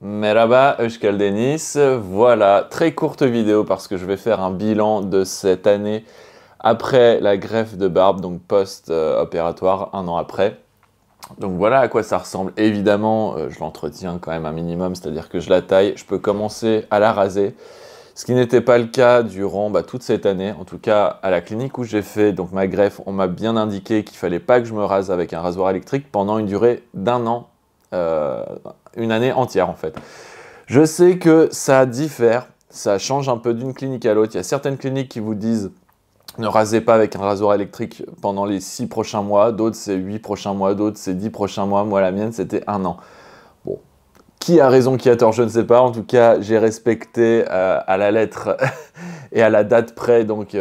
Merhaba, Euskal Deniz. Voilà, très courte vidéo parce que je vais faire un bilan de cette année après la greffe de barbe, donc post-opératoire, un an après. Donc voilà à quoi ça ressemble. Évidemment, je l'entretiens quand même un minimum, c'est-à-dire que je la taille, je peux commencer à la raser, ce qui n'était pas le cas durant toute cette année. En tout cas, à la clinique où j'ai fait donc ma greffe, on m'a bien indiqué qu'il fallait pas que je me rase avec un rasoir électrique pendant une durée d'un an, une année entière en fait. Je sais que ça diffère, ça change un peu d'une clinique à l'autre. Il y a certaines cliniques qui vous disent ne rasez pas avec un rasoir électrique pendant les 6 prochains mois, d'autres c'est 8 prochains mois, d'autres c'est 10 prochains mois. Moi, la mienne, c'était un an. Bon, qui a raison, qui a tort, je ne sais pas. En tout cas, j'ai respecté à la lettre et à la date près donc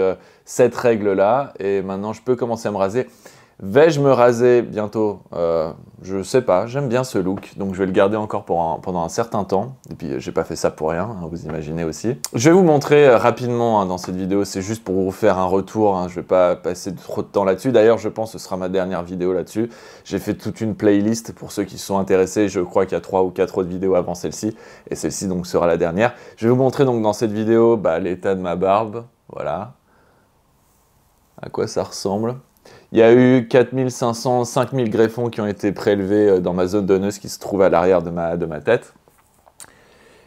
cette règle-là. Et maintenant, je peux commencer à me raser. Vais-je me raser bientôt? Je sais pas, j'aime bien ce look, donc je vais le garder encore pendant un certain temps. Et puis j'ai pas fait ça pour rien, hein, vous imaginez aussi. Je vais vous montrer rapidement dans cette vidéo, c'est juste pour vous faire un retour, hein, je vais pas passer trop de temps là-dessus. D'ailleurs, je pense que ce sera ma dernière vidéo là-dessus. J'ai fait toute une playlist pour ceux qui sont intéressés, je crois qu'il y a 3 ou 4 autres vidéos avant celle-ci, et celle-ci donc sera la dernière. Je vais vous montrer donc dans cette vidéo l'état de ma barbe, voilà, à quoi ça ressemble. Il y a eu 4500, 5000 greffons qui ont été prélevés dans ma zone donneuse qui se trouve à l'arrière de ma tête.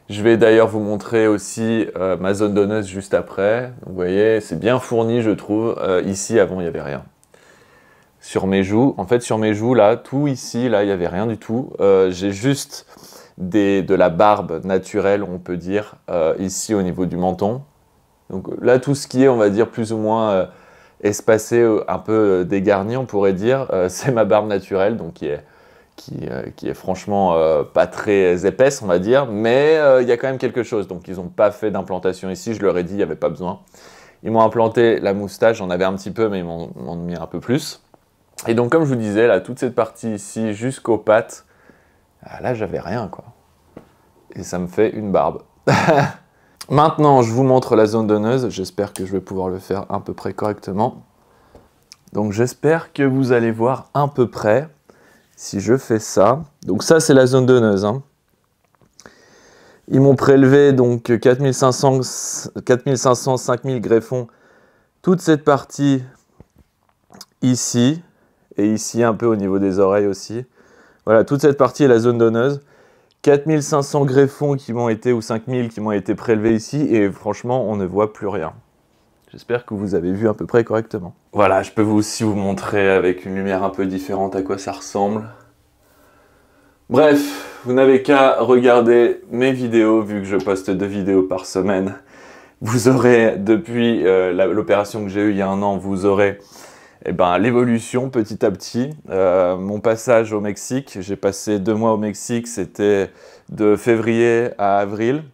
Je vais d'ailleurs vous montrer aussi ma zone donneuse juste après. Donc, vous voyez, c'est bien fourni, je trouve. Ici, avant, il n'y avait rien. Sur mes joues, en fait, sur mes joues, là, tout ici, là, il n'y avait rien du tout. J'ai juste de la barbe naturelle, on peut dire, ici au niveau du menton. Donc là, tout ce qui est, on va dire, plus ou moins espacé, un peu dégarni, on pourrait dire, c'est ma barbe naturelle, donc qui est franchement pas très épaisse, on va dire, mais il y a quand même quelque chose. Donc ils n'ont pas fait d'implantation ici, je leur ai dit, il n'y avait pas besoin. Ils m'ont implanté la moustache, j'en avais un petit peu, mais ils m'en mis un peu plus. Et donc comme je vous disais, là, toute cette partie ici, jusqu'aux pattes, là, j'avais rien, quoi. Et ça me fait une barbe. Maintenant, je vous montre la zone donneuse. J'espère que je vais pouvoir le faire à peu près correctement. Donc, j'espère que vous allez voir à peu près si je fais ça. Donc, ça, c'est la zone donneuse, hein. Ils m'ont prélevé donc 4500, 5000 greffons. Toute cette partie ici, et ici un peu au niveau des oreilles aussi. Voilà, toute cette partie est la zone donneuse. 4500 greffons qui m'ont été, ou 5000 qui m'ont été prélevés ici, et franchement, on ne voit plus rien. J'espère que vous avez vu à peu près correctement. Voilà, je peux aussi vous montrer avec une lumière un peu différente à quoi ça ressemble. Bref, vous n'avez qu'à regarder mes vidéos, vu que je poste 2 vidéos par semaine. Vous aurez, depuis l'opération que j'ai eue il y a un an, vous aurez l'évolution petit à petit. Mon passage au Mexique, j'ai passé 2 mois au Mexique, c'était de février à avril.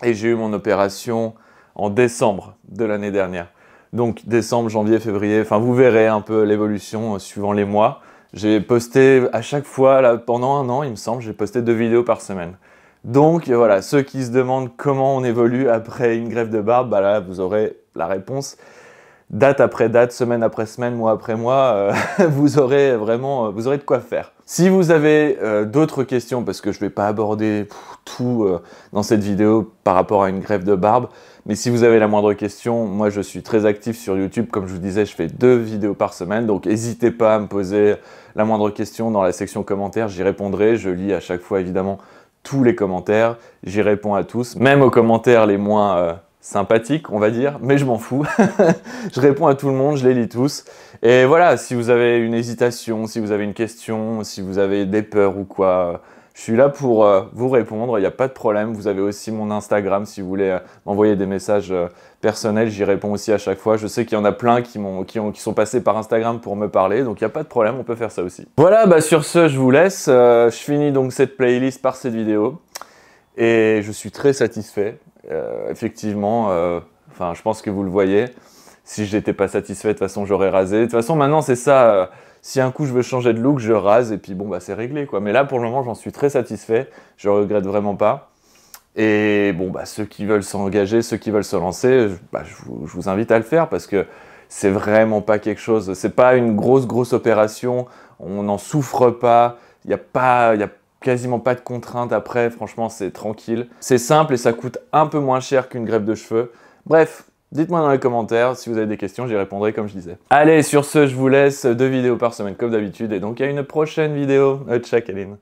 Et j'ai eu mon opération en décembre de l'année dernière. Donc décembre, janvier, février, enfin vous verrez un peu l'évolution suivant les mois. J'ai posté à chaque fois, là, pendant un an, il me semble, j'ai posté 2 vidéos par semaine. Donc voilà, ceux qui se demandent comment on évolue après une greffe de barbe, là vous aurez la réponse. Date après date, semaine après semaine, mois après mois, vous aurez vraiment vous aurez de quoi faire. Si vous avez d'autres questions, parce que je ne vais pas aborder tout dans cette vidéo par rapport à une greffe de barbe, mais si vous avez la moindre question, moi je suis très actif sur YouTube, comme je vous disais, je fais 2 vidéos par semaine, donc n'hésitez pas à me poser la moindre question dans la section commentaires, j'y répondrai, je lis à chaque fois évidemment tous les commentaires, j'y réponds à tous, même aux commentaires les moins sympathique, on va dire, mais je m'en fous. Je réponds à tout le monde, je les lis tous. Et voilà, si vous avez une hésitation, si vous avez une question, si vous avez des peurs ou quoi, je suis là pour vous répondre, il n'y a pas de problème. Vous avez aussi mon Instagram si vous voulez m'envoyer des messages personnels, j'y réponds aussi à chaque fois. Je sais qu'il y en a plein qui sont passés par Instagram pour me parler, donc il n'y a pas de problème, on peut faire ça aussi. Voilà, sur ce, je vous laisse. Je finis donc cette playlist par cette vidéo. Et je suis très satisfait. Effectivement, je pense que vous le voyez. Si je n'étais pas satisfait, de toute façon, j'aurais rasé. De toute façon, maintenant, c'est ça. Si un coup, je veux changer de look, je rase et puis bon, c'est réglé, quoi. Mais là, pour le moment, j'en suis très satisfait. Je regrette vraiment pas. Et bon, ceux qui veulent s'engager, ceux qui veulent se lancer, je vous invite à le faire parce que c'est vraiment pas quelque chose. C'est pas une grosse opération. On n'en souffre pas. Il y a quasiment pas de contraintes après, franchement c'est tranquille. C'est simple et ça coûte un peu moins cher qu'une greffe de cheveux. Bref, dites-moi dans les commentaires si vous avez des questions, j'y répondrai comme je disais. Allez, sur ce, je vous laisse 2 vidéos par semaine comme d'habitude et donc à une prochaine vidéo. Ciao Kaline.